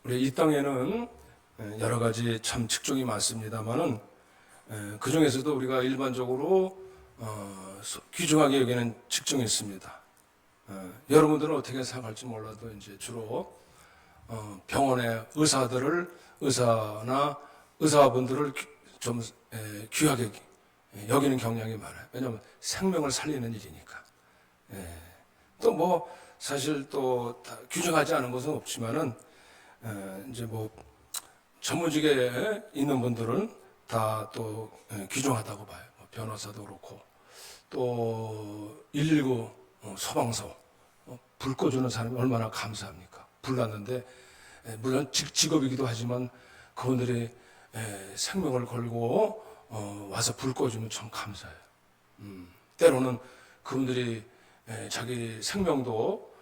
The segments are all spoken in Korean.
우리 이 땅에는 여러 가지 참 직종이 많습니다만은 그 중에서도 우리가 일반적으로 귀중하게 여기는 직종이 있습니다. 여러분들은 어떻게 생각할지 몰라도 이제 주로 병원의 의사나 의사분들을 좀 귀하게 여기는 경향이 많아요. 왜냐하면 생명을 살리는 일이니까. 또 뭐 사실 또 다 규정하지 않은 것은 없지만은 이제 뭐 전문직에 있는 분들은 다 또 귀중하다고 봐요. 뭐 변호사도 그렇고 또 119 소방서 불 꺼주는 사람이 얼마나 감사합니까? 불 났는데 물론 직업이기도 하지만 그분들이 생명을 걸고 와서 불 꺼주면 참 감사해요. 때로는 그분들이 자기 생명도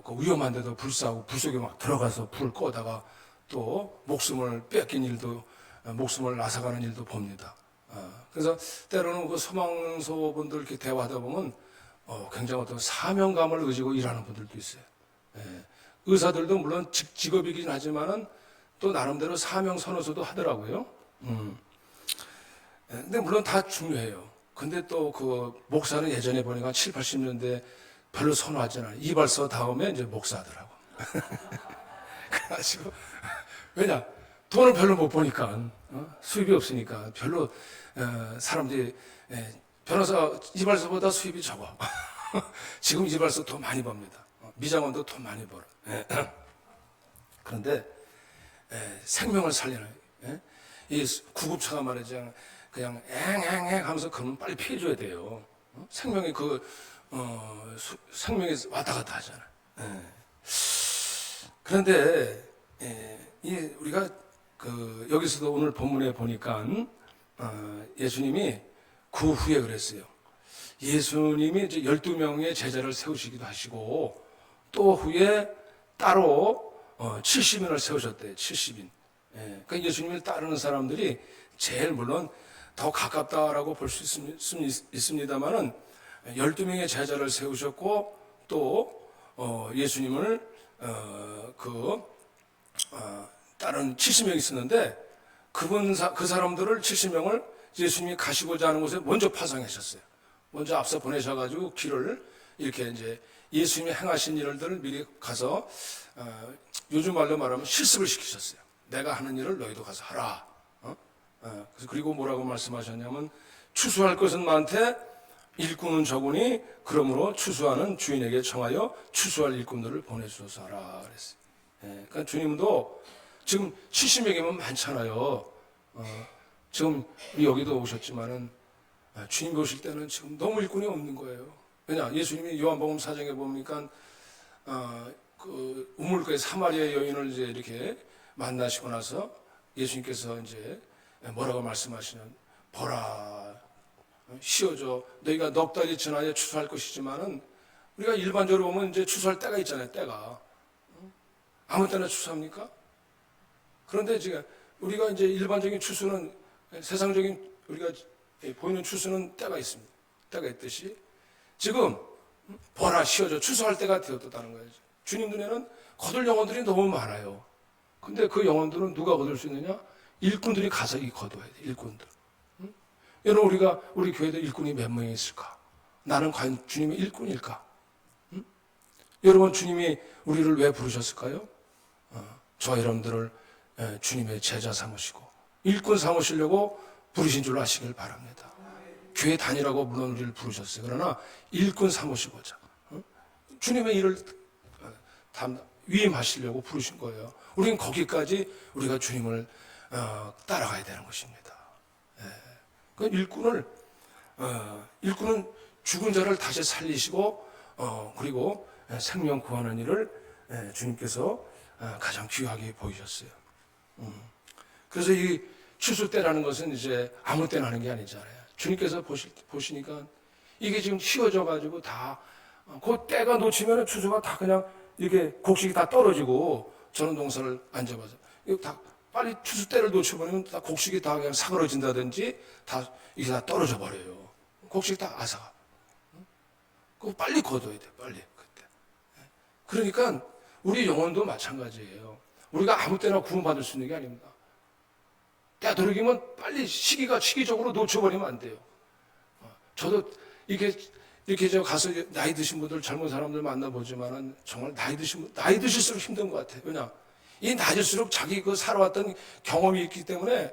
그 위험한데도 불사하고 불 속에 막 들어가서 불 꺼다가 또 목숨을 뺏긴 일도 목숨을 앗아가는 일도 봅니다. 그래서 때로는 그 소방서 분들 이렇게 대화하다 보면 굉장히 어떤 사명감을 가지고 일하는 분들도 있어요. 의사들도 물론 직업이긴 하지만은 또 나름대로 사명 선호서도 하더라고요. 근데 물론 다 중요해요. 근데 또 그 목사는 예전에 보니까 7, 80년대 별로 선호하지 않아요. 이발소 다음에 이제 목사더라고. 그래가지고 왜냐 돈을 별로 못 버니까 수입이 없으니까 별로 사람들이 변호사 이발소보다 수입이 적어. 지금 이발소 돈 많이 법니다. 미장원도 돈 많이 벌어. 그런데 생명을 살리는 이 구급차가 말이죠. 그냥 앵앵앵 하면서 그러면 빨리 피해줘야 돼요. 생명이 생명이 왔다 갔다 하잖아요. 그런데 우리가 여기서도 오늘 본문에 보니까 예수님이 그 후에 그랬어요. 예수님이 이제 12명의 제자를 세우시기도 하시고 또 후에 따로 70인을 세우셨대요. 70인. 그러니까 예수님을 따르는 사람들이 제일 물론 더 가깝다라고 볼 수 있습니다만은 12명의 제자를 세우셨고 또 예수님을 다른 70명이 있었는데 그 사람들을 70명을 예수님이 가시고자 하는 곳에 먼저 파송하셨어요. 먼저 앞서 보내셔가지고 길을 이렇게 이제 예수님이 행하신 일들을 미리 가서 요즘 말로 말하면 실습을 시키셨어요. 내가 하는 일을 너희도 가서 하라. 그리고 뭐라고 말씀하셨냐면 추수할 것은 많되 일꾼은 적으니 그러므로 추수하는 주인에게 청하여 추수할 일꾼들을 보내주소서 하라 그랬어요. 그러니까 주님도 지금 70명이면 많잖아요. 지금 여기도 오셨지만은 주님 보실 때는 지금 너무 일꾼이 없는 거예요. 왜냐 예수님이 요한복음 4장에 보니까 그 우물가의 사마리아 여인을 이제 이렇게 만나시고 나서 예수님께서 이제 뭐라고 말씀하시냐면 보라 쉬어져 너희가 넉 달이 지나야 추수할 것이지만은 우리가 일반적으로 보면 이제 추수할 때가 있잖아요. 때가 아무 때나 추수합니까? 그런데 지금 우리가 이제 일반적인 추수는 세상적인 우리가 보이는 추수는 때가 있습니다. 때가 있듯이 지금 보라 쉬어져 추수할 때가 되었다는 거예요. 주님 눈에는 거둘 영혼들이 너무 많아요. 근데 그 영혼들은 누가 거둘 수 있느냐? 일꾼들이 가서 거둬야 돼. 일꾼들. 여러분 우리 교회도 일꾼이 몇 명이 있을까? 나는 과연 주님의 일꾼일까? 여러분 주님이 우리를 왜 부르셨을까요? 저와 여러분들을 주님의 제자 삼으시고 일꾼 삼으시려고 부르신 줄 아시길 바랍니다. 교회 다니라고 물론 우리를 부르셨어요. 그러나 일꾼 삼으시고자 주님의 일을 위임하시려고 부르신 거예요. 우리는 거기까지 우리가 주님을 따라가야 되는 것입니다. 그 일꾼은 죽은 자를 다시 살리시고 그리고 생명 구하는 일을 주님께서 가장 귀하게 보이셨어요. 그래서 이 추수 때라는 것은 이제 아무 때나 하는 게 아니잖아요. 주님께서 보시니까 이게 지금 휘어져 가지고 다 그 때가 놓치면 추수가 다 그냥 이렇게 곡식이 다 떨어지고 저는 농사를 안 잡아서 이거 다 빨리 추수 때를 놓쳐버리면 다 곡식이 다 그냥 사그러진다든지 다 이게 다 떨어져 버려요. 곡식이 다 아사가. 그거 빨리 거둬야 돼. 빨리 그때. 그러니까 우리 영혼도 마찬가지예요. 우리가 아무 때나 구원받을 수 있는 게 아닙니다. 되도록이면 빨리 시기적으로 놓쳐버리면 안 돼요. 저도 이렇게 저 가서 나이 드신 분들, 젊은 사람들 만나보지만은 정말 나이 드실수록 힘든 것 같아요. 왜냐? 이 나이들수록 자기 그 살아왔던 경험이 있기 때문에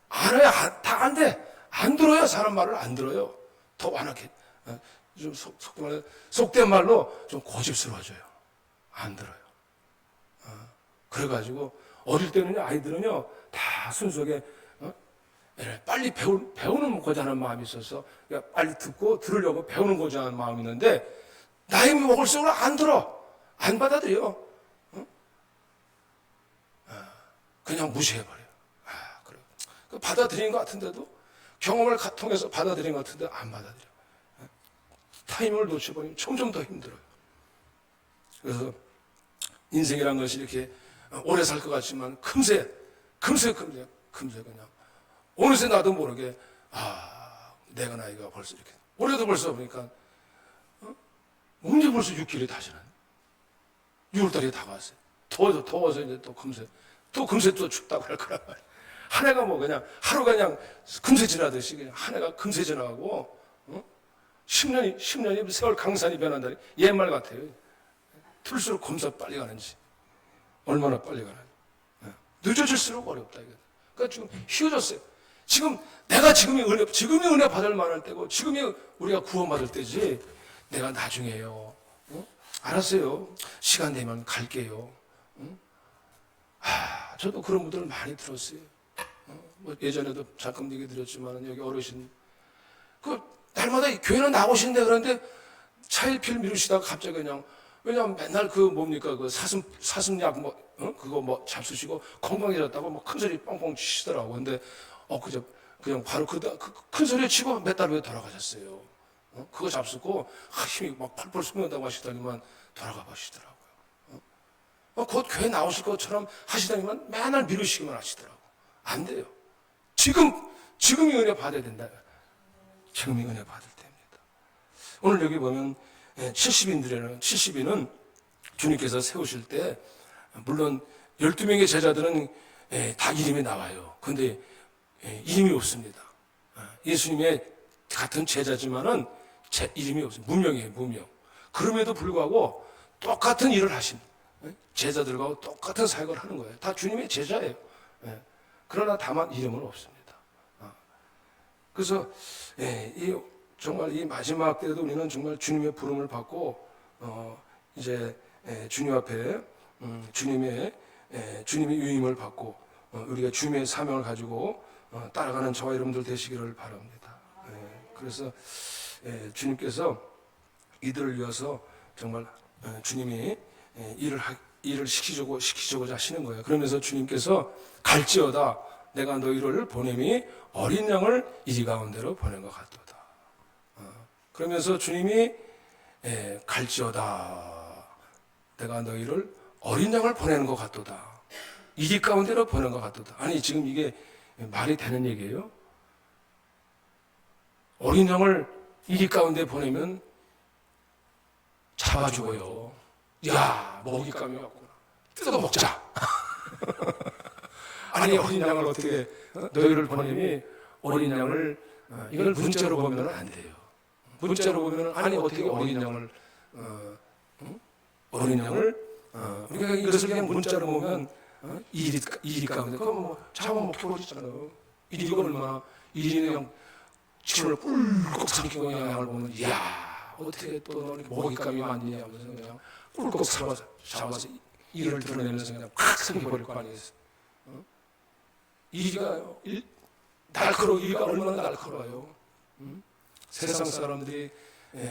알아요. 다 안 돼. 안 들어요. 사람 말을 안 들어요. 더 완악해. 좀 속된 말로 좀 고집스러워져요. 안 들어요. 그래가지고 어릴 때는요, 아이들은요, 다 순수하게 빨리 배우는 거자 하는 마음이 있어서 빨리 듣고 들으려고 배우는 거자 하는 마음이 있는데 나이 먹을수록 안 들어. 안 받아들여. 그냥 무시해버려요. 그래. 받아들인 것 같은데도 경험을 통해서 받아들인 것 같은데 안 받아들여. 타이밍을 놓쳐버리면 점점 더 힘들어요. 그래서 인생이란 것이 이렇게 오래 살 것 같지만 금세 그냥 어느새 나도 모르게 내가 나이가 벌써 이렇게 올해도 벌써 보니까 언제 벌써 6개월이 다 지났네. 6월달이 다가왔어요. 더워서 이제 또 금세 또 춥다고 할 거란 말이에요. 한 해가 뭐 그냥 하루가 그냥 금세 지나듯이 그냥 한 해가 금세 지나가고 10년이 세월 강산이 변한다니 옛말 같아요. 틀수록 검사 빨리 가는지 얼마나 빨리 가는지 늦어질수록 어렵다 이거. 그러니까 지금 휘어졌어요. 지금이 은혜 받을 만할 때고 지금이 우리가 구원받을 때지 내가 나중에요. 알았어요. 시간 되면 갈게요. 저도 그런 분들을 많이 들었어요. 뭐 예전에도 잠깐 얘기 드렸지만 여기 어르신 날마다 교회는 나오신대 그러는데 차일피일 미루시다가 갑자기 그냥 왜냐면 맨날 그 사슴약 그거 뭐 잡수시고 건강해졌다고 뭐 큰 소리 뻥뻥 치시더라고. 근데 그냥 바로 큰 소리 치고 몇 달 후에 돌아가셨어요. 그거 잡수고 힘이 막 펄펄 솟는다고 하시더니만 돌아가 보시더라고요. 곧 교회 나오실 것처럼 하시더니만 맨날 미루시기만 하시더라고. 안 돼요. 지금이 은혜 받아야 된다. 지금이 은혜 받을 때입니다. 오늘 여기 보면 70인은 주님께서 세우실 때 물론 12명의 제자들은 다 이름이 나와요. 그런데 이름이 없습니다. 예수님의 같은 제자지만은 이름이 없습니다. 무명이에요, 무명. 그럼에도 불구하고 똑같은 일을 하신 제자들과 똑같은 사역을 하는 거예요. 다 주님의 제자예요. 그러나 다만 이름은 없습니다. 그래서 정말 이 마지막 때도 우리는 정말 주님의 부름을 받고 이제 주님 앞에 주님의 유임을 받고 우리가 주님의 사명을 가지고 따라가는 저와 여러분들 되시기를 바랍니다. 그래서 주님께서 이들을 위해서 정말 주님이 일을 시키고자 하시는 거예요. 그러면서 주님께서 갈지어다 내가 너희를 보냄이 어린 양을 이리 가운데로 보낸 것 같도다. 그러면서 주님이 갈지어다 내가 너희를 어린 양을 보내는 것 같도다. 이리 가운데로 보낸 것 같도다. 아니 지금 이게 말이 되는 얘기예요? 어린 양을 이리 가운데 보내면 잡아 죽어요. 야, 먹잇감이 왔구나. 뜯어 먹자. 아니 어린 양을 어떻게 너희를 보내니 어린 양을 이걸 문자로 보면 안 돼요. 문자로 보면 아니 어떻게 어린 양을 우리가 이것을 그냥 문자로 보면 이리 가운데 그거 뭐 잡아먹히고 그러잖아요. 이리가 얼마나 이리는 그냥 침을 꿀꺽 삼키고 그냥 양을 보면 이야 어떻게 또 너는 먹잇감이 많냐 하면서 그냥 꿀꺽 잡아서 이를 드러내면서 그냥 콱 삼켜버릴 거 아니겠어요. 이리가 얼마나 날카로워요. 세상 사람들이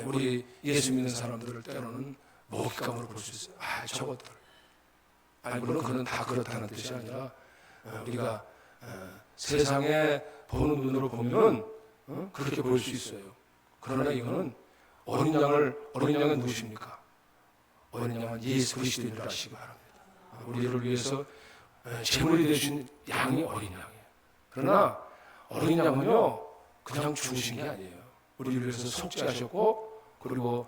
우리 예수 믿는 사람들을 때로는 먹잇감으로 볼 수 있어요. 저것들. 물론 그건 다 그렇다는 뜻이 아니라 우리가 세상에 보는 눈으로 보면 그렇게 볼 수 있어요. 그러나 이거는 어린 양은 누구십니까? 어린 양은 예수 그리스도인을 아시기 바랍니다. 우리를 위해서 제물이 되신 양이 어린 양이에요. 그러나 어린 양은요 그냥 죽으신 게 아니에요. 우리를 위해서 속죄하셨고 그리고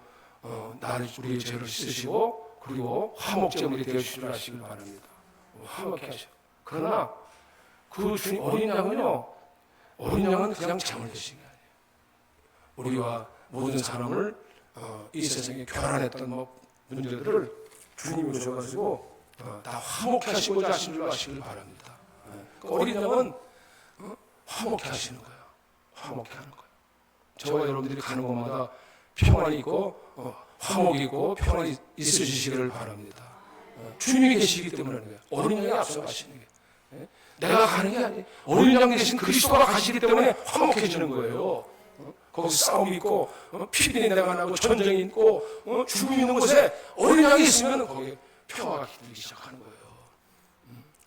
우리의 죄를 씻으시고 그리고 화목제물이 되어주시기를 바랍니다. 화목해 하셔. 그러나 그 주님 어린 양은요, 어린 양은 그냥 잠을 드신 게 아니에요. 우리와 모든 사람을 이 세상에 교란했던 문제들을 주님이 오셔가지고 다 화목해 하시고자 하신 줄 아시길 바랍니다. 그 어린 양은 화목해 하시는 거예요. 화목해 하는 거예요. 저와 여러분들이 가는 곳마다 평안이 있고 화목이 있고 평안이 있으시기를 바랍니다. 주님이 계시기 때문에 그래요. 어린 양이 앞서 가시는 게. 내가 가는 게 아니에요. 어린 양 대신 그리스도가 가시기 때문에 화목해지는 거예요. 거기서 싸움이 있고 피비린내가 나고 전쟁이 있고 죽음이 있는 곳에 어린 양이 있으면 거기에 평화가 기르기 시작하는 거예요.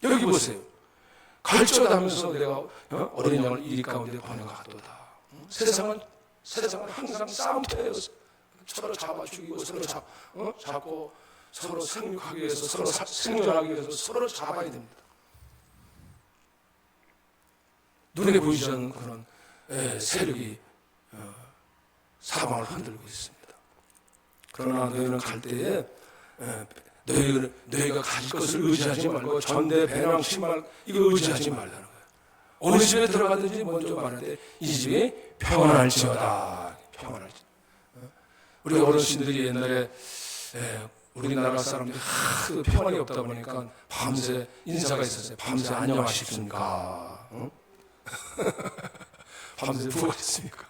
여기 보세요. 갈지어다 하면서 내가 어린 양을 이리 가운데 보내가도다. 세상은 항상 싸움터예요. 서로 잡아 죽이고 서로 잡고 서로 생육하기 위해서 서로 생존하기 위해서 서로 잡아야 됩니다. 눈에 보이지 않는 그런 세력이 사방을 흔들고 있습니다. 그러나 너희는 갈 때에 너희가 가질 것을 의지하지 말고 전대, 배낭, 신발 이거 의지하지 말라는 거예요. 어느 집에 들어가든지 먼저 말하되 이 집이 평안할지어다. 평안할지어다. 우리 어르신들이 옛날에 우리나라 사람들이 하도 평안이 없다 보니까 밤새 인사가 있었어요. 밤새 안녕하십니까? 밤새 누워 있습니까?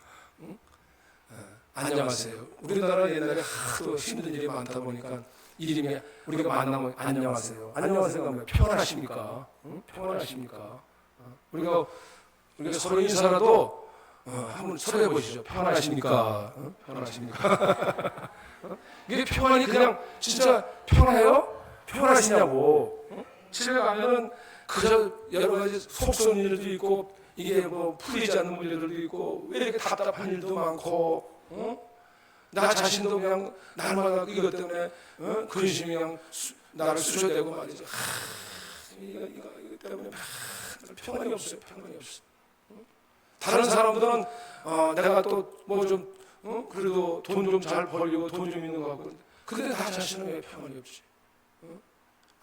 안녕하세요. 우리나라 옛날에 하도 힘든 일이 많다 보니까 이름이 우리가 만나면 안녕하세요. 안녕하세요가 뭐예요? 평안하십니까? 평안하십니까? 우리가 서로 인사라도 한번 서로 해보시죠. 평안하십니까? 평안하십니까? 이게 평안이 그냥 진짜 평안해요? 평안하시냐고. 집에 가면은 그저 여러 가지 속속 일도 있고 이게 풀리지 않는 문제들도 있고 왜 이렇게 답답한 일도 많고 나 자신도 그냥 날마다 이것 때문에 근심이 그냥 나를 쑤셔대고 말이죠. 이거 때문에 평안이 없어요. 평안이 없어. 다른 사람들은 내가 또 그래도 돈 좀 잘 벌리고 돈 좀 있는 것 같고 근데 나 자신은 왜 평안이 없지?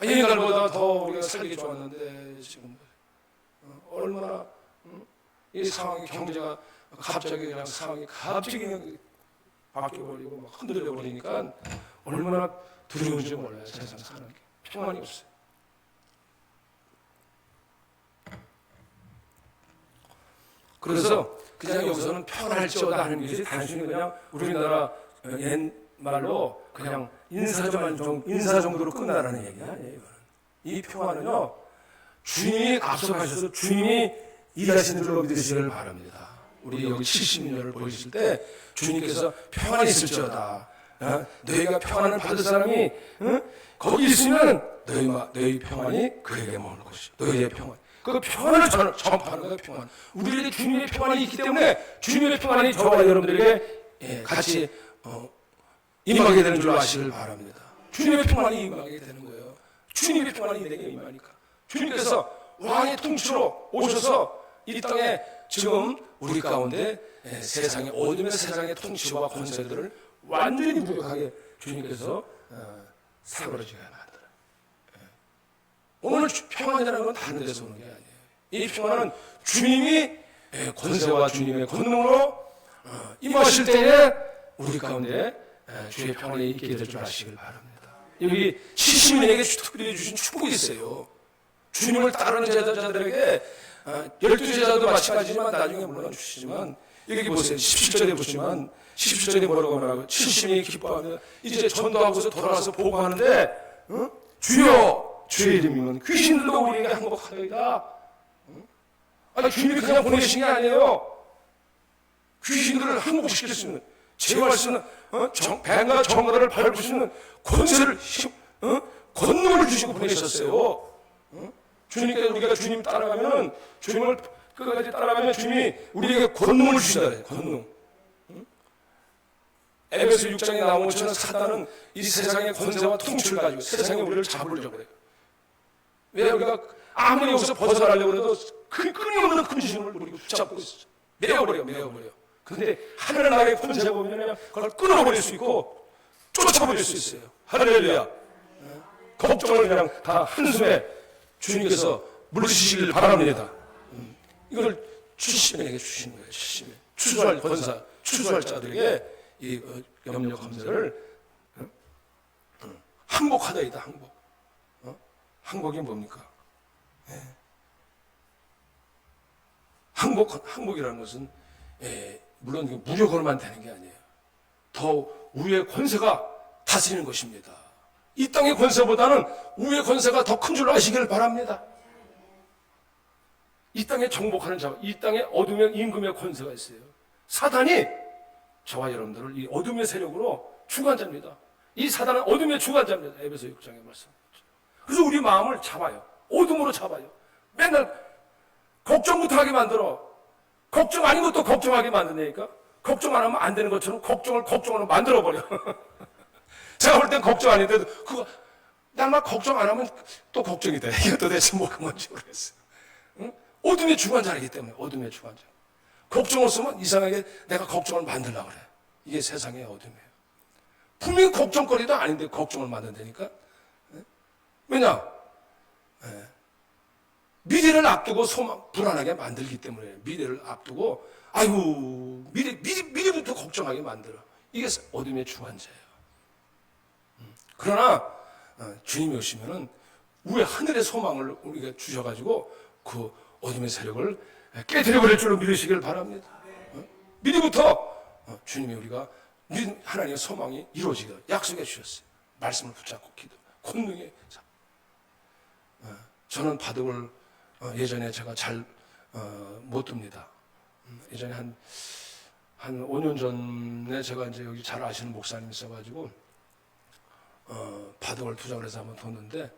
옛날보다 더 우리가 살기 좋았는데 지금 얼마나 이 상황이 경제가 갑자기 그냥 상황이 갑자기 그냥 바뀌어버리고 막 흔들려 버리니까 얼마나 두려운지 몰라요. 세상 사는 게 평안이 없어요. 그래서 그냥 여기서는 평안할지어다 하는 것이 단순히 그냥 우리나라 옛말로 그냥 인사 정도로 끝나라는 얘기가 아니에요. 이거는. 이 평안은요 주님이 앞서가셔서 주님이 일하시는 줄로 믿으시기를 바랍니다. 우리 여기 70년을 보이실 때 주님께서 평안이 있을지어다. 너희가 평안을 받을 사람이 거기 있으면 너희 평안이 그에게 머물 것이요. 너희의 평안. 그 평안을 전파하는 거예요. 평안. 우리에게 주님의 평안이 있기 때문에 주님의 평안이 저와 여러분들에게 같이 임하게 되는 줄 아시길 바랍니다. 주님의 평안이 임하게 되는 거예요. 주님의 평안이 내게 임하니까. 주님께서 왕의 통치로 오셔서 이 땅에 지금 우리 가운데 세상의 어둠의 세상의 통치와 권세들을 완전히 무력하게 주님께서 사그러지게 만들어요. 오늘 평안이라는 건 다른 데서 오는 게 아니에요. 이 평안은 주님이 권세와 주님의 권능으로 임하실 때에 우리 가운데 주의 평안이 있게 될 줄 아시길 바랍니다. 여기 70인에게 특별히 주신 축복이 있어요. 주님을 따르는 제자들에게 12제자도 마찬가지지만 나중에 물론 주시지만 여기 보세요. 17절에 보시면 17절에 뭐라고 말하고 70인이 기뻐하며 이제 전도하고서 돌아와서 보고하는데 주여 주의 이름이면 귀신들도 우리에게 항복하리이다. 아니 주님이 그냥 보내신 게 아니에요. 귀신들을 항복시킬 수 있는 제어할 수 있는 뱀과 정갈을 밟을 수 있는 권세를 권능을 주시고 보내셨어요. 주님께서 우리가 주님 따라가면 주님을 끝까지 따라가면 주님이 우리에게 권능을 주신다 그래요. 권능. 에베소 6장에 나온 것처럼 사단은 이 세상의 권세와 통치를 가지고 세상에 우리를 잡으려고 그래요. 왜 우리가 아무리 여기서 벗어나려고 해도 그 끊임없는 근심을 우리가 붙잡고 있어요. 메어버려. 근데 하늘의 나라의 권세가 오면 그걸 끊어버릴 수 있고 쫓아버릴 수 있어요. 할렐루야. 걱정을 그냥 다 한숨에 주님께서 물리시길 바랍니다. 이걸 70명에게 주시는 거예요. 70명. 추수할 권사, 추수할 자들에게 이 염려 감사를 항복하다이다. 항복. 항복이 뭡니까? 예. 항복이라는 것은 물론 무력으로만 되는 게 아니에요. 더 우의 권세가 다스리는 것입니다. 이 땅의 권세보다는 우의 권세가 더 큰 줄 아시기를 바랍니다. 이 땅에 정복하는 자, 이 땅에 어둠의 임금의 권세가 있어요. 사단이 저와 여러분들을 이 어둠의 세력으로 주관자입니다. 이 사단은 어둠의 주관자입니다. 에베소 6장의 말씀. 그래서 우리 마음을 잡아요. 어둠으로 잡아요. 맨날 걱정부터 하게 만들어. 걱정 아닌 것도 걱정하게 만드니까 걱정 안 하면 안 되는 것처럼 걱정으로 만들어버려. 제가 볼 땐 걱정 아닌데도 그거 날만 걱정 안 하면 또 걱정이 돼. 이게 도대체 뭔지 모르겠어요. 응? 어둠의 주관자이기 때문에 어둠의 주관자. 걱정 없으면 이상하게 내가 걱정을 만들려고 그래. 이게 세상의 어둠이에요. 분명히 걱정거리도 아닌데 걱정을 만든다니까. 왜냐? 미래를 앞두고 불안하게 만들기 때문에 미래를 앞두고 아이고 미래부터 걱정하게 만들어. 이게 어둠의 주관자예요. 그러나 주님이 오시면은 위에 하늘의 소망을 우리가 주셔가지고 그 어둠의 세력을 깨뜨려버릴 줄로 믿으시길 바랍니다. 미리부터 주님이 우리가 하나님의 소망이 이루어지기를 약속해 주셨어요. 말씀을 붙잡고 기도 권능에 저는 바둑을 예전에 제가 잘 못 둡니다. 예전에 한 5년 전에 제가 이제 여기 잘 아시는 목사님이 있어가지고 바둑을 투자를 해서 한번 뒀는데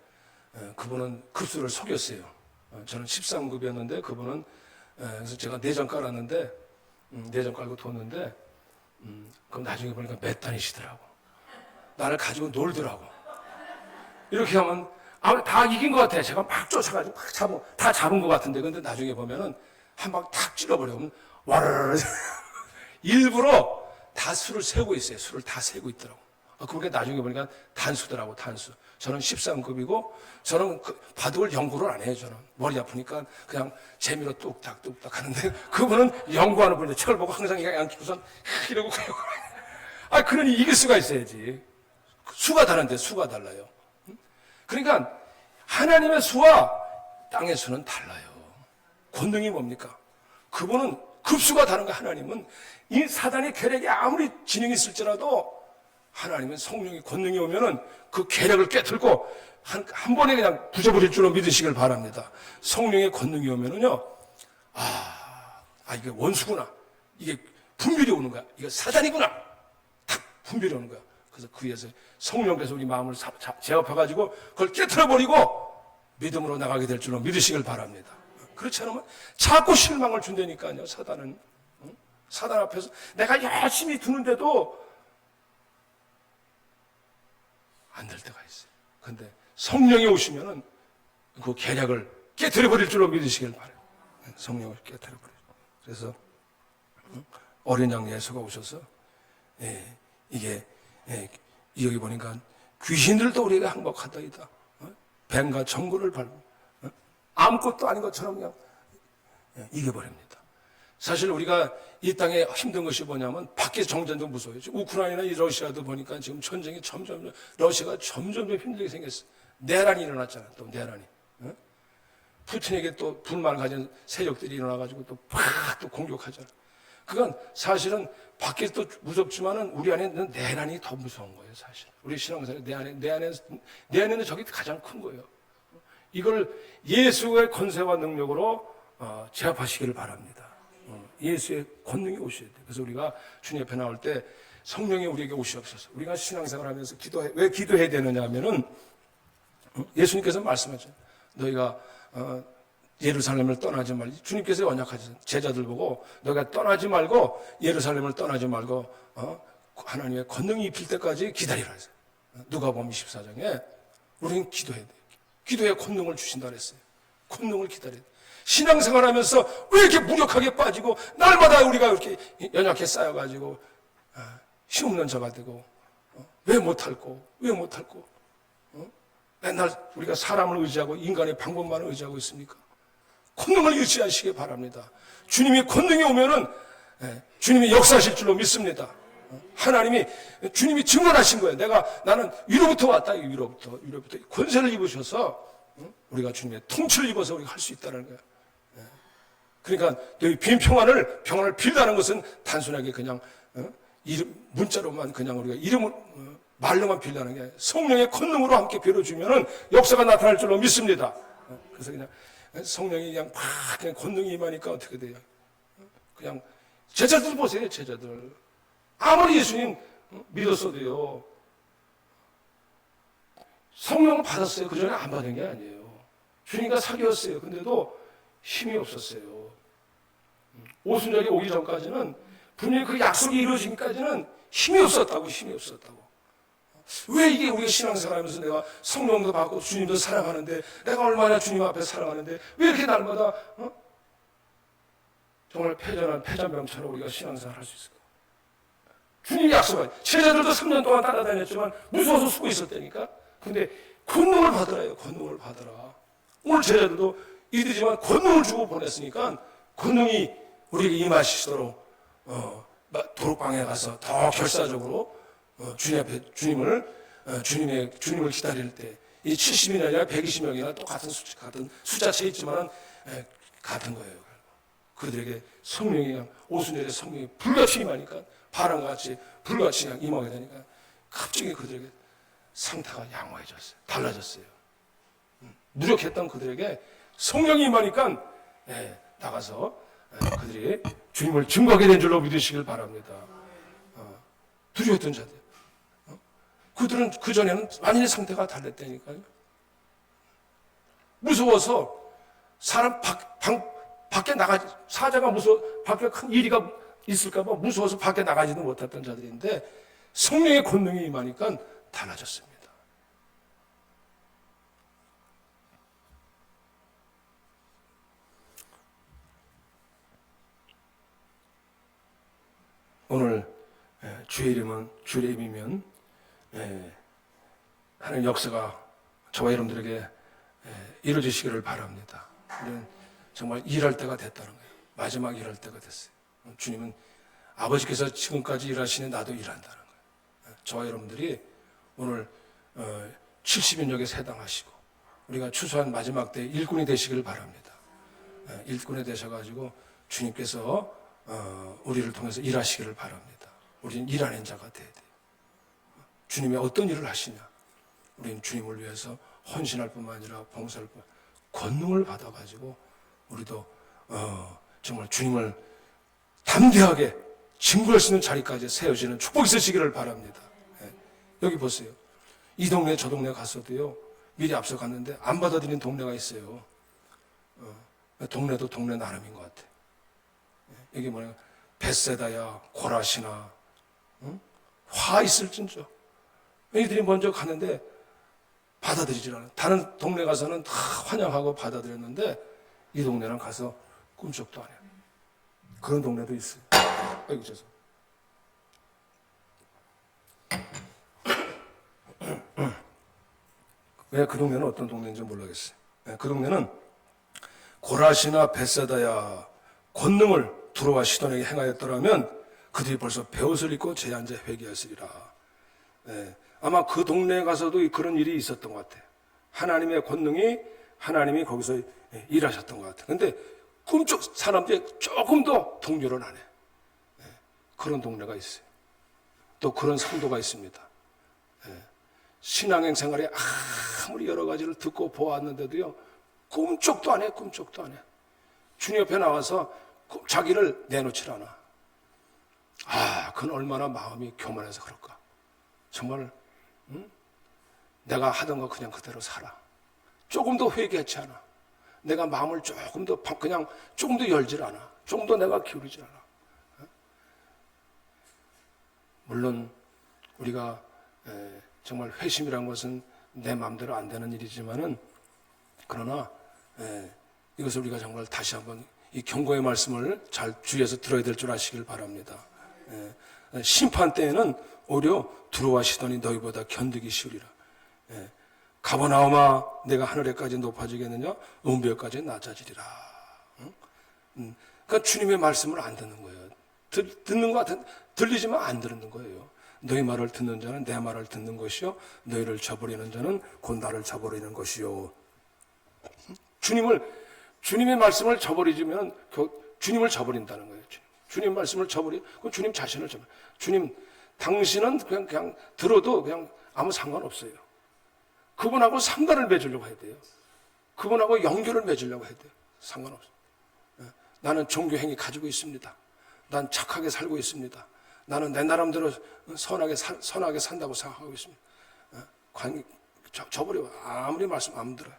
그분은 급수를 속였어요. 저는 13급이었는데 그분은 그래서 제가 내전 깔았는데 내전 깔고 뒀는데 그럼 나중에 보니까 몇 단이시더라고. 나를 가지고 놀더라고. 이렇게 하면 아마 다 이긴 것 같아. 제가 막 쫓아가지고 다 잡은 것 같은데 근데 나중에 보면은 한 방 탁 찔러버리면 와르르 일부러 다 수를 세고 있어요. 수를 다 세고 있더라고. 그렇게 나중에 보니까 단수더라고. 단수. 저는 13급이고 저는 바둑을 연구를 안 해요. 저는 머리 아프니까 그냥 재미로 뚝딱 하는데 그분은 연구하는 분인데 책을 보고 항상 그냥 키고선 이러고 그러니 이길 수가 있어야지. 수가 다른데 수가 달라요. 그러니까 하나님의 수와 땅의 수는 달라요. 권능이 뭡니까? 그분은 급수가 다른 거. 하나님은 이 사단의 계략이 아무리 지능이 있을지라도 하나님은 성령의 권능이 오면은 그 계략을 깨틀고 한 번에 그냥 부숴버릴 줄로 믿으시길 바랍니다. 성령의 권능이 오면은요, 이게 원수구나. 이게 분별이 오는 거야. 이게 사단이구나. 탁 분별이 오는 거야. 그래서 그 위에서 성령께서 우리 마음을 제압해가지고 그걸 깨트려버리고 믿음으로 나가게 될 줄로 믿으시길 바랍니다. 그렇지 않으면 자꾸 실망을 준다니까요. 사단은. 사단 앞에서 내가 열심히 두는데도 안 될 때가 있어요. 그런데 성령이 오시면은 그 계략을 깨트려버릴 줄로 믿으시길 바라요. 성령을 깨트려버리죠. 그래서 어린 양 예수가 오셔서 이게 여기 보니까 귀신들도 우리에게 항복하다이다. 뱀과 정글을 밟고 아무것도 아닌 것처럼 그냥 이겨버립니다. 사실 우리가 이 땅에 힘든 것이 뭐냐면 밖에 정전도 무서워요. 우크라이나 이 러시아도 보니까 지금 전쟁이 러시아가 점점 힘들게 생겼어요. 내란이 일어났잖아. 또 내란이. 푸틴에게 또 불만을 가진 세력들이 일어나가지고 또 공격하잖아. 그건 사실은 밖에 또 무섭지만은 우리 안에 있는 내란이 더 무서운 거예요. 사실 우리 신앙생활 내 안에는 저게 가장 큰 거예요. 이걸 예수의 권세와 능력으로 제압하시기를 바랍니다. 예수의 권능이 오셔야 돼요. 그래서 우리가 주님 옆에 나올 때 성령이 우리에게 오시옵소서. 우리가 신앙생활하면서 왜 기도해야 되느냐 하면은 예수님께서 말씀하셨죠. 너희가 예루살렘을 떠나지 말고 주님께서 언약하셨어요. 제자들 보고 너희가 떠나지 말고 예루살렘을 떠나지 말고 하나님의 권능이 입힐 때까지 기다리라 했어요. 누가복음 24장에 우리는 기도해야 돼요. 기도에 권능을 주신다 그랬어요. 권능을 기다려야 돼요. 신앙생활하면서 왜 이렇게 무력하게 빠지고 날마다 우리가 이렇게 연약해 쌓여가지고 힘없는 자가 되고 왜 못할꼬 맨날 우리가 사람을 의지하고 인간의 방법만을 의지하고 있습니까? 권능을 의지하시기 바랍니다. 주님이 권능이 오면은 주님이 역사하실 줄로 믿습니다. 하나님이 주님이 증언하신 거예요. 나는 위로부터 왔다. 위로부터 권세를 입으셔서 우리가 주님의 통치를 입어서 우리가 할 수 있다는 거예요. 그러니까 여기 평안을 빌다는 것은 단순하게 그냥 문자로만 그냥 우리가 이름을 말로만 빌다는 게 아니라 성령의 권능으로 함께 빌어주면은 역사가 나타날 줄로 믿습니다. 그래서 그냥 성령이 그냥 권능이 임하니까 어떻게 돼요? 그냥 제자들 보세요. 제자들 아무리 예수님 믿었어도요, 성령을 받았어요. 그 전에 안 받은 게 아니에요. 주님과 사귀었어요. 근데도 힘이 없었어요. 오순절이 오기 전까지는 분명히 그 약속이 이루어지기까지는 힘이 없었다고. 왜 이게 우리가 신앙생활하면서 내가 성령도 받고 주님도 사랑하는데, 내가 얼마나 주님 앞에 사랑하는데 왜 이렇게 날마다 정말 패전병처럼 우리가 신앙생활 할 수 있을까? 주님이 약속하죠. 제자들도 3년 동안 따라다녔지만 무서워서 숨고 있었다니까. 근데 권능을 받으라요. 권능을 받으라. 오늘 제자들도 이들이지만 권능을 주고 보냈으니까 권능이 우리에게 임하시도록 도록방에 가서 더 결사적으로 주님을 기다릴 때 이 70명이 아니라 120명이나 똑같은 숫자체 있지만 같은 거예요. 그들에게 성령이 오순절에 성령이 불같이 임하니까 바람같이 불같이 임하게 되니까 갑자기 그들에게 상태가 양호해졌어요. 달라졌어요. 무력했던 그들에게 성령이 임하니까 나가서 그들이 주님을 증거하게 된 줄로 믿으시길 바랍니다. 두려웠던 자들, 그들은 그전에는 완전히 상태가 달랐다니까요. 무서워서 사람 밖에 사자가 무서워, 밖에 큰 일이가 있을까봐 무서워서 밖에 나가지도 못했던 자들인데 성령의 권능이 임하니까 달라졌습니다. 오늘 주의 이름이면 하나님 역사가 저와 여러분들에게 이루어지시기를 바랍니다. 우리는 정말 일할 때가 됐다는 거예요. 마지막 일할 때가 됐어요. 주님은 아버지께서 지금까지 일하시는 나도 일한다는 거예요. 저와 여러분들이 오늘 70인역에 해당하시고 우리가 추수한 마지막 때 일꾼이 되시기를 바랍니다. 일꾼이 되셔가지고 주님께서 우리를 통해서 일하시기를 바랍니다. 우리는 일하는 자가 돼야 돼요. 주님이 어떤 일을 하시냐? 우리는 주님을 위해서 헌신할 뿐만 아니라 봉사할 뿐 권능을 받아가지고 우리도 정말 주님을 담대하게 증거할 수 있는 자리까지 세워지는 축복이 있으시기를 바랍니다. 여기 보세요. 이 동네 저 동네 갔어도요, 미리 앞서 갔는데 안 받아들이는 동네가 있어요. 동네도 동네 나름인 것 같아. 이게 뭐냐, 벳세다야, 고라시나, 화 있을진저. 이들이 먼저 갔는데 받아들이질 않아요. 다른 동네 가서는 다 환영하고 받아들였는데 이 동네랑 가서 꿈쩍도 안 해요. 그런 동네도 있어요. 아이고, 죄송. 왜 그 동네는 어떤 동네인지 모르겠어요. 그 동네는 고라시나 벳세다야 권능을 두로와 시돈에게 행하였더라면 그들이 벌써 베옷을 입고 제한제 회개하시리라. 아마 그 동네에 가서도 그런 일이 있었던 것 같아요. 하나님의 권능이 하나님이 거기서 일하셨던 것 같아요. 근데 사람들이 조금 더 동요를 안 해. 그런 동네가 있어요. 또 그런 성도가 있습니다. 신앙행 생활에 아무리 여러 가지를 듣고 보았는데도요, 꿈쩍도 안 해. 주님 옆에 나와서 자기를 내놓질 않아. 그건 얼마나 마음이 교만해서 그럴까. 정말 내가 하던 거 그냥 그대로 살아. 조금 더 회개하지 않아. 내가 마음을 조금 더 열질 않아. 조금 더 내가 기울이질 않아. 물론 우리가 정말 회심이란 것은 내 마음대로 안 되는 일이지만은, 그러나 이것을 우리가 정말 다시 한번 이 경고의 말씀을 잘 주의해서 들어야 될 줄 아시길 바랍니다. 심판 때에는 오히려 두로와 시돈이 너희보다 견디기 쉬우리라. 가버나움아 내가 하늘에까지 높아지겠느냐 음배까지 낮아지리라. 그러니까 주님의 말씀을 안 듣는 거예요. 듣는 것 같은, 들리지만 안 듣는 거예요. 너희 말을 듣는 자는 내 말을 듣는 것이요 너희를 저버리는 자는 곧 나를 저버리는 것이요. 주님의 말씀을 저버리면 주님을 저버린다는 거예요. 주님 말씀을 그럼 주님 자신을 저버려. 주님 당신은 그냥 들어도 그냥 아무 상관없어요. 그분하고 상관을 맺으려고 해야 돼요. 그분하고 연결을 맺으려고 해야 돼요. 상관없어요. 나는 종교행위 가지고 있습니다. 난 착하게 살고 있습니다. 나는 내 나름대로 선하게 산다고 생각하고 있습니다. 저버려. 아무리 말씀 안 들어요.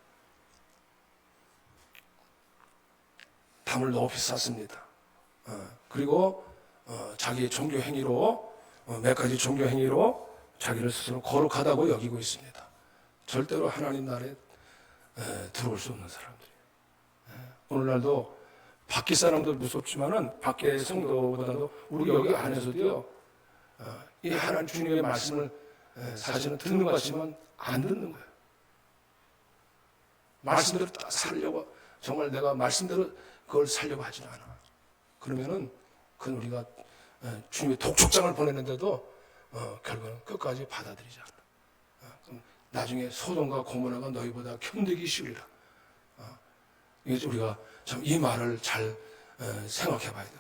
담을 높이 쌓습니다. 그리고 자기의 종교행위로 몇 가지 종교행위로 자기를 스스로 거룩하다고 여기고 있습니다. 절대로 하나님 나라에 들어올 수 없는 사람들이에요. 오늘날도 밖에 사람도 무섭지만은 밖에 성도보다도 우리 여기 안에서도요, 이 하나님 주님의 말씀을 사실은 듣는 것 같지만 안 듣는 거예요. 말씀대로 딱 살려고, 정말 내가 말씀대로 그걸 살려고 하진 않아. 그러면은 그건 우리가 주님의 독촉장을 보내는데도 결국은 끝까지 받아들이지 않아. 그럼 나중에 소돔과 고모라가 너희보다 견디기 쉬우리라. 이게 우리가 참 이 말을 잘 생각해 봐야 돼.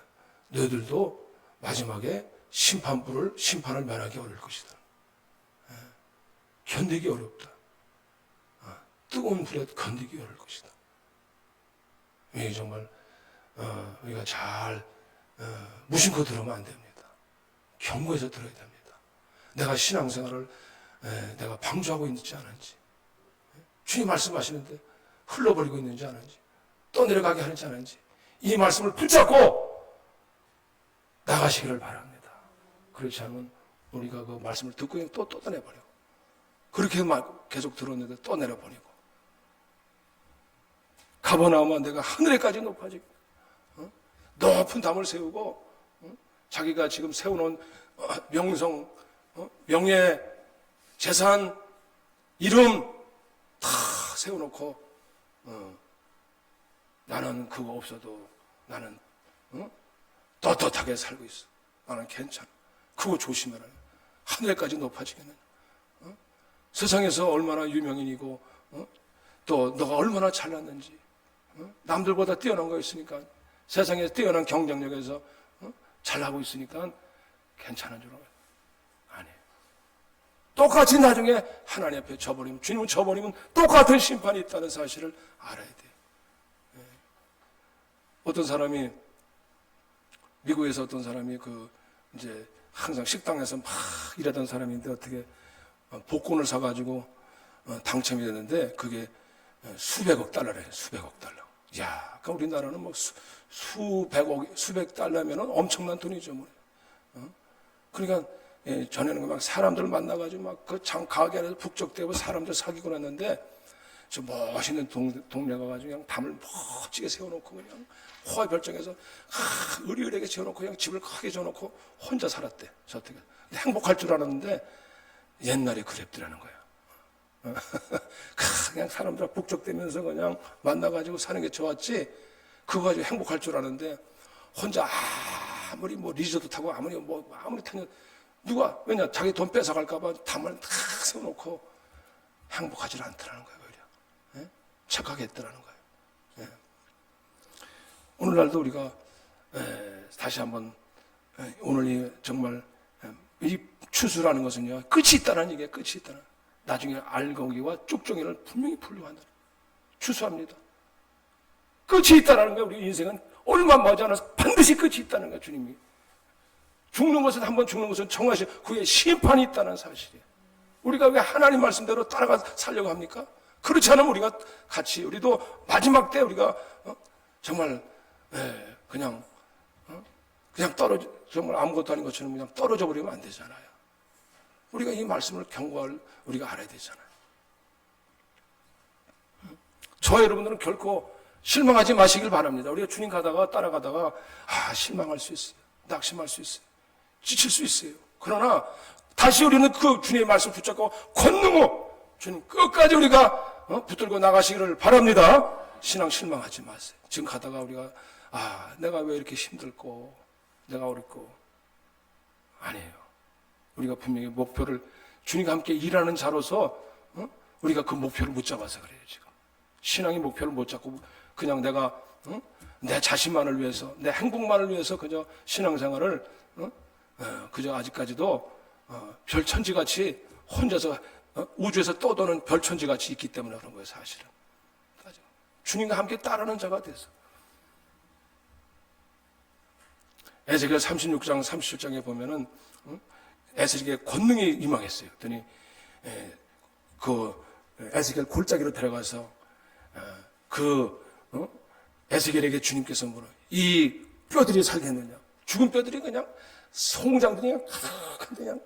너희들도 마지막에 심판을 면하기 어려울 것이다. 견디기 어렵다. 뜨거운 불에 견디기 어려울 것이다. 이게 정말 우리가 잘 무심코 들으면 안 됩니다. 경고해서 들어야 됩니다. 내가 신앙생활을 내가 방조하고 있는지 아닌지, 주님 말씀하시는데 흘러버리고 있는지 아닌지, 떠내려가게 하는지 아닌지, 이 말씀을 붙잡고 나가시기를 바랍니다. 그렇지 않으면 우리가 그 말씀을 듣고 또 떠내버리고, 그렇게 계속 들었는데 떠내려버리고, 가버나움아 내가 하늘에까지 높아지고, 높은 담을 세우고, 자기가 지금 세워놓은 명성, 명예, 재산, 이름 다 세워놓고 나는 그거 없어도 나는 떳떳하게 살고 있어. 나는 괜찮아. 그거 조심해라. 하늘에까지 높아지겠느냐. 세상에서 얼마나 유명인이고 또 너가 얼마나 잘났는지, 남들보다 뛰어난 거 있으니까, 세상에 뛰어난 경쟁력에서 잘하고 있으니까 괜찮은 줄 알아요. 아니에요. 똑같이 나중에 하나님 앞에 주님을 저버리면 똑같은 심판이 있다는 사실을 알아야 돼요. 어떤 사람이, 미국에서 어떤 사람이 이제 항상 식당에서 막 일하던 사람인데 어떻게 복권을 사가지고 당첨이 됐는데 그게 수백억 달러래요. 수백억 달러. 야, 그러니까 우리나라는 뭐 수백 달러면은 엄청난 돈이죠, 뭐. 그러니까 전에는 막 사람들 만나가지고 막 그 가게 안에서 북적대고 사람들 사귀고 났는데, 저 멋있는 동네 가가지고 그냥 담을 멋지게 세워놓고 그냥 호화 별정해서 의리의리하게 지어놓고 그냥 집을 크게 지어놓고 혼자 살았대. 저택에. 행복할 줄 알았는데 옛날에 그랬더라는 거야. 그냥 사람들 북적대면서 그냥 만나가지고 사는 게 좋았지, 그거 가지고 행복할 줄 아는데 혼자 아무리 뭐 리조트 타고 아무리 타면 왜냐 자기 돈 뺏어갈까봐 담을 탁 세워놓고 행복하지 않더라는 거예요. 오히려 착하게 했더라는 거예요. 오늘날도 우리가 다시 한번 오늘이 정말 이 추수라는 것은요 끝이 있다는 얘기예요. 끝이 있다는. 나중에 알곡이와 쭉종이를 분명히 분류한다. 추수합니다. 끝이 있다는 거예요. 우리 인생은 얼마 머지않아서 반드시 끝이 있다는 거예요. 주님이 죽는 것은 한번 죽는 것은 정하시 그의 심판이 있다는 사실이에요. 우리가 왜 하나님 말씀대로 따라가 살려고 합니까? 그렇지 않으면 우리가 같이 우리도 마지막 때 우리가 정말 그냥 떨어져, 정말 아무것도 아닌 것처럼 그냥 떨어져 버리면 안 되잖아요. 우리가 이 말씀을 경고할 우리가 알아야 되잖아요. 저와 여러분들은 결코 실망하지 마시길 바랍니다. 우리가 주님 따라가다가 실망할 수 있어요. 낙심할 수 있어요. 지칠 수 있어요. 그러나 다시 우리는 그 주님의 말씀을 붙잡고 권능으로 주님 끝까지 우리가 붙들고 나가시기를 바랍니다. 신앙 실망하지 마세요. 지금 가다가 우리가 내가 왜 이렇게 힘들고 내가 어렵고, 아니에요. 우리가 분명히 목표를, 주님과 함께 일하는 자로서 우리가 그 목표를 못 잡아서 그래요. 지금 신앙의 목표를 못 잡고 그냥 내가 내 자신만을 위해서, 내 행복만을 위해서 그저 신앙생활을 그저 아직까지도 별천지같이 혼자서 우주에서 떠도는 별천지같이 있기 때문에 그런 거예요. 사실은 주님과 함께 따르는 자가 돼서. 에스겔 36장 37장에 보면은 에스겔의 권능이 임하겠어요. 그랬더니 그 에스겔 골짜기로 데려가서 에스겔에게 주님께서 물어, 이 뼈들이 살겠느냐? 죽은 뼈들이 그냥 송장들이 그냥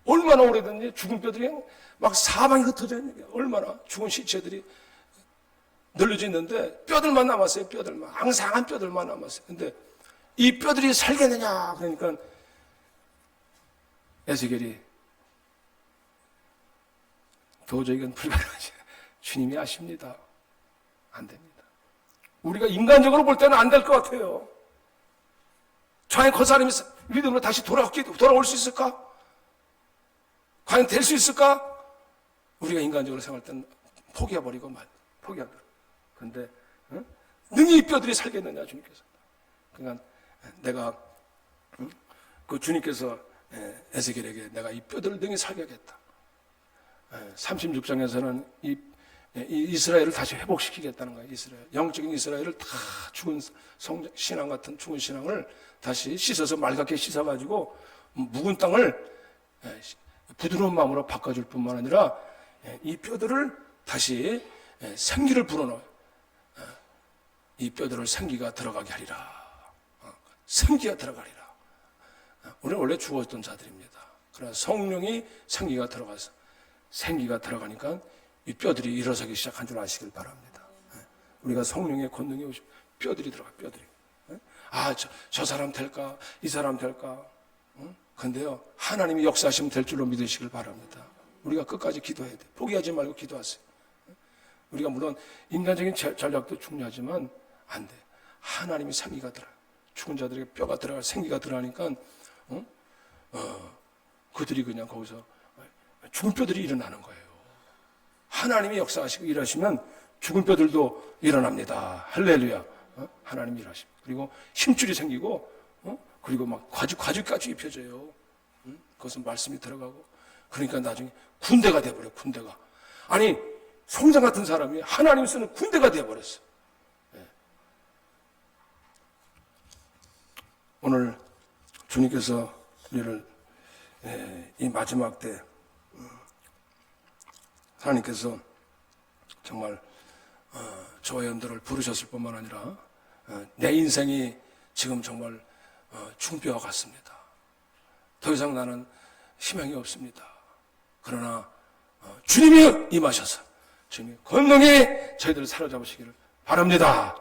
얼마나 오래됐는지 죽은 뼈들이 그냥 막 사방에 흩어져 있는 게, 얼마나 죽은 시체들이 널려져 있는데 뼈들만 남았어요. 뼈들만, 앙상한 뼈들만 남았어요. 근데 이 뼈들이 살겠느냐? 그러니까 에스겔이 도저히 이건 불가능하지. 주님이 아십니다. 안 됩니다. 우리가 인간적으로 볼 때는 안 될 것 같아요. 과연 그 사람이 믿음으로 다시 돌아올 수 있을까? 과연 될 수 있을까? 우리가 인간적으로 생각할 때는 포기해버리고 포기하더라고요. 그런데 능히 이 뼈들이 살겠느냐, 주님께서. 그러니까 내가 그 주님께서 에스겔에게 내가 이 뼈들을 능히 살게 하겠다. 36장에서는 이 이스라엘을 다시 회복시키겠다는 거예요. 이스라엘, 영적인 이스라엘을 다 죽은 신앙 같은 죽은 신앙을 다시 씻어서 맑게 씻어가지고 묵은 땅을 부드러운 마음으로 바꿔줄 뿐만 아니라 이 뼈들을 다시 생기를 불어넣어요. 이 뼈들을 생기가 들어가게 하리라. 생기가 들어가리라. 우리는 원래 죽었던 자들입니다. 그러나 성령이 생기가 들어가니까 이 뼈들이 일어서기 시작한 줄 아시길 바랍니다. 우리가 성령의 권능이 오시면 뼈들이 들어가, 뼈들이. 저 사람 될까? 이 사람 될까? 근데요, 하나님이 역사하시면 될 줄로 믿으시길 바랍니다. 우리가 끝까지 기도해야 돼. 포기하지 말고 기도하세요. 우리가 물론 인간적인 전략도 중요하지만 안 돼. 하나님이 생기가 들어요. 죽은 자들에게 뼈가 들어가, 생기가 들어가니까 그들이 그냥 거기서 죽은 뼈들이 일어나는 거예요. 하나님이 역사하시고 일하시면 죽은 뼈들도 일어납니다. 할렐루야. 하나님이 일하십니다. 그리고 힘줄이 생기고 그리고 막 과죽까지 입혀져요. 그것은 말씀이 들어가고, 그러니까 나중에 군대가 돼버려요. 군대가. 아니, 송장 같은 사람이 하나님 쓰는 군대가 돼버렸어. 오늘 주님께서 우리를 이 마지막 때 하나님께서 정말 저와 여러분들을 부르셨을 뿐만 아니라 내 인생이 지금 정말 죽은 뼈와 같습니다. 더 이상 나는 희망이 없습니다. 그러나 주님이 임하셔서 주님이 권능히 저희들을 사로잡으시기를 바랍니다.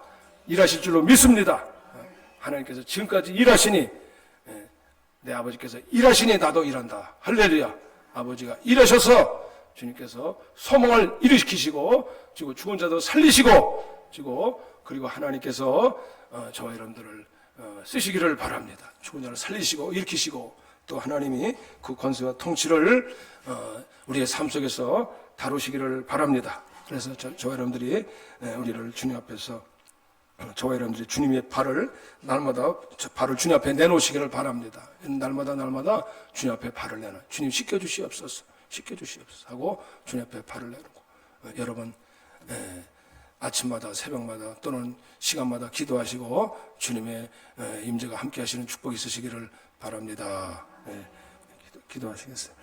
일하실 줄로 믿습니다. 하나님께서 지금까지 일하시니, 내 아버지께서 일하시니 나도 일한다. 할렐루야. 아버지가 일하셔서 주님께서 소망을 일으키시고 죽은 자도 살리시고 그리고 하나님께서 저와 여러분들을 쓰시기를 바랍니다. 죽은 자를 살리시고 일으키시고, 또 하나님이 그 권세와 통치를 우리의 삶 속에서 다루시기를 바랍니다. 그래서 저와 여러분들이 우리를 주님 앞에서, 저와 여러분들이 주님의 날마다 발을 주님 앞에 내놓으시기를 바랍니다. 날마다 주님 앞에 발을 내놔. 주님 씻겨주시옵소서 하고 주님 앞에 발을 내놓고, 여러분 아침마다 새벽마다 또는 시간마다 기도하시고 주님의 임재가 함께 하시는 축복이 있으시기를 바랍니다. 기도하시겠어요?